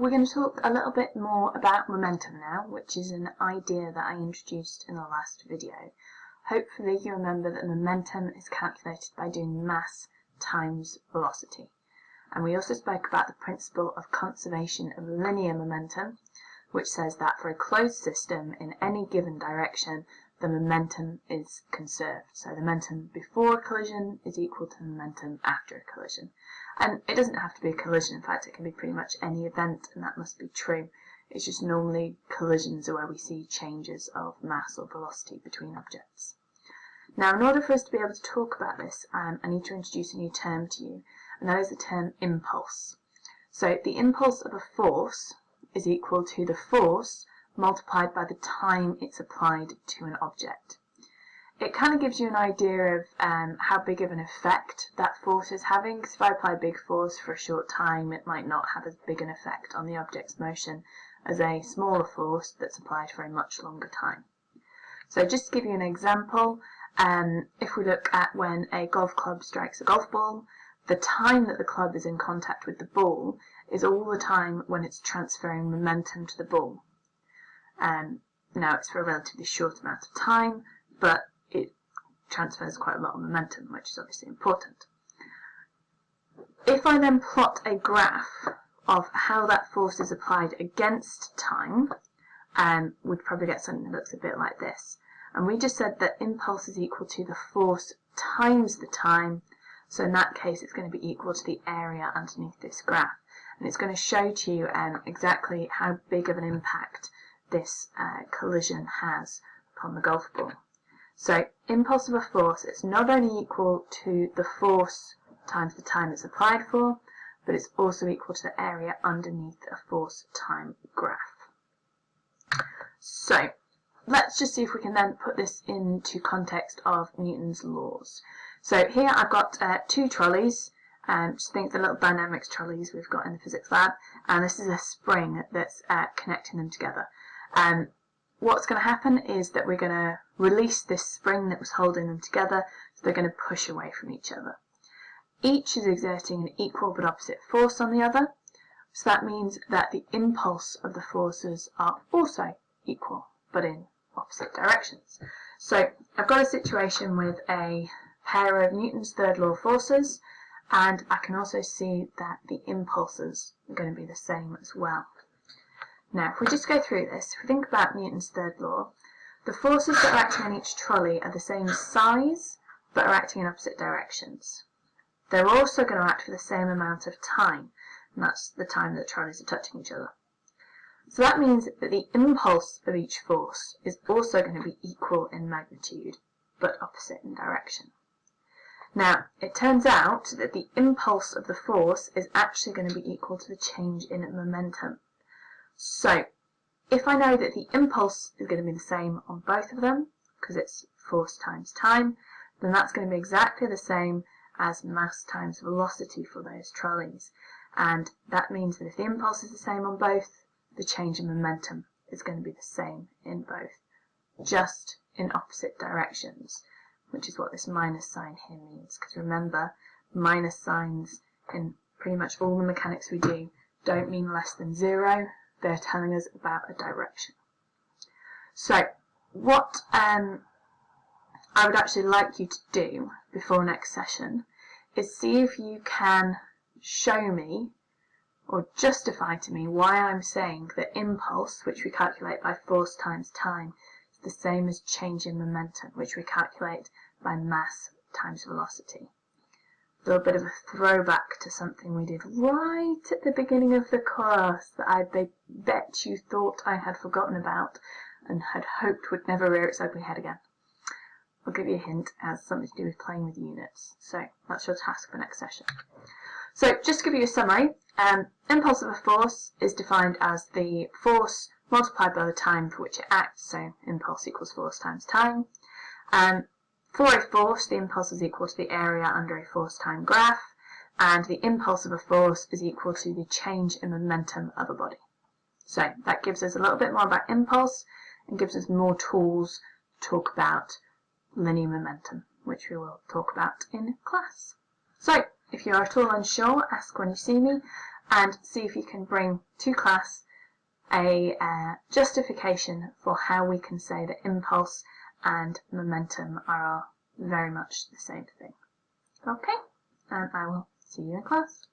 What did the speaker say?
we're going to talk a little bit more about momentum now, which is an idea that I introduced in the last video. Hopefully you remember that momentum is calculated by doing mass times velocity. And we also spoke about the principle of conservation of linear momentum, which says that for a closed system in any given direction, the momentum is conserved. So the momentum before a collision is equal to the momentum after a collision. And it doesn't have to be a collision, in fact it can be pretty much any event, and that must be true. It's just normally collisions are where we see changes of mass or velocity between objects. Now, in order for us to be able to talk about this, I need to introduce a new term to you, and that is the term impulse. So the impulse of a force is equal to the force multiplied by the time it's applied to an object. It kind of gives you an idea of how big of an effect that force is having, because if I apply a big force for a short time, it might not have as big an effect on the object's motion as a smaller force that's applied for a much longer time. So just to give you an example, if we look at when a golf club strikes a golf ball, the time that the club is in contact with the ball is all the time when it's transferring momentum to the ball. Now it's for a relatively short amount of time, but it transfers quite a lot of momentum, which is obviously important. If I then plot a graph of how that force is applied against time, we'd probably get something that looks a bit like this. And we just said that impulse is equal to the force times the time, so in that case it's going to be equal to the area underneath this graph. And it's going to show to you exactly how big of an impact this collision has upon the golf ball. So impulse of a force is not only equal to the force times the time it's applied for, but it's also equal to the area underneath a force time graph. So let's just see if we can then put this into context of Newton's laws. So here I've got two trolleys, just think the little dynamics trolleys we've got in the physics lab, and this is a spring that's connecting them together. What's going to happen is that we're going to release this spring that was holding them together, so they're going to push away from each other. Each is exerting an equal but opposite force on the other, so that means that the impulse of the forces are also equal but in opposite directions. So I've got a situation with a pair of Newton's third law forces, and I can also see that the impulses are going to be the same as well. Now, if we just go through this, if we think about Newton's third law, the forces that are acting on each trolley are the same size, but are acting in opposite directions. They're also going to act for the same amount of time, and that's the time that trolleys are touching each other. So that means that the impulse of each force is also going to be equal in magnitude, but opposite in direction. Now, it turns out that the impulse of the force is actually going to be equal to the change in momentum. So, if I know that the impulse is going to be the same on both of them, because it's force times time, then that's going to be exactly the same as mass times velocity for those trolleys. And that means that if the impulse is the same on both, the change in momentum is going to be the same in both, just in opposite directions, which is what this minus sign here means. Because remember, minus signs in pretty much all the mechanics we do don't mean less than zero. They're telling us about a direction. So what I would actually like you to do before next session is see if you can show me or justify to me why I'm saying that impulse, which we calculate by force times time, is the same as change in momentum, which we calculate by mass times velocity. A little bit of a throwback to something we did right at the beginning of the course that I bet you thought I had forgotten about and had hoped would never rear its ugly head again. I'll give you a hint, it has something to do with playing with units, so that's your task for next session. So just to give you a summary, impulse of a force is defined as the force multiplied by the time for which it acts, so impulse equals force times time. For a force, the impulse is equal to the area under a force-time graph, and the impulse of a force is equal to the change in momentum of a body. So that gives us a little bit more about impulse and gives us more tools to talk about linear momentum, which we will talk about in class. So if you are at all unsure, ask when you see me, and see if you can bring to class a justification for how we can say that impulse and momentum are very much the same thing. Okay, and I will see you in class.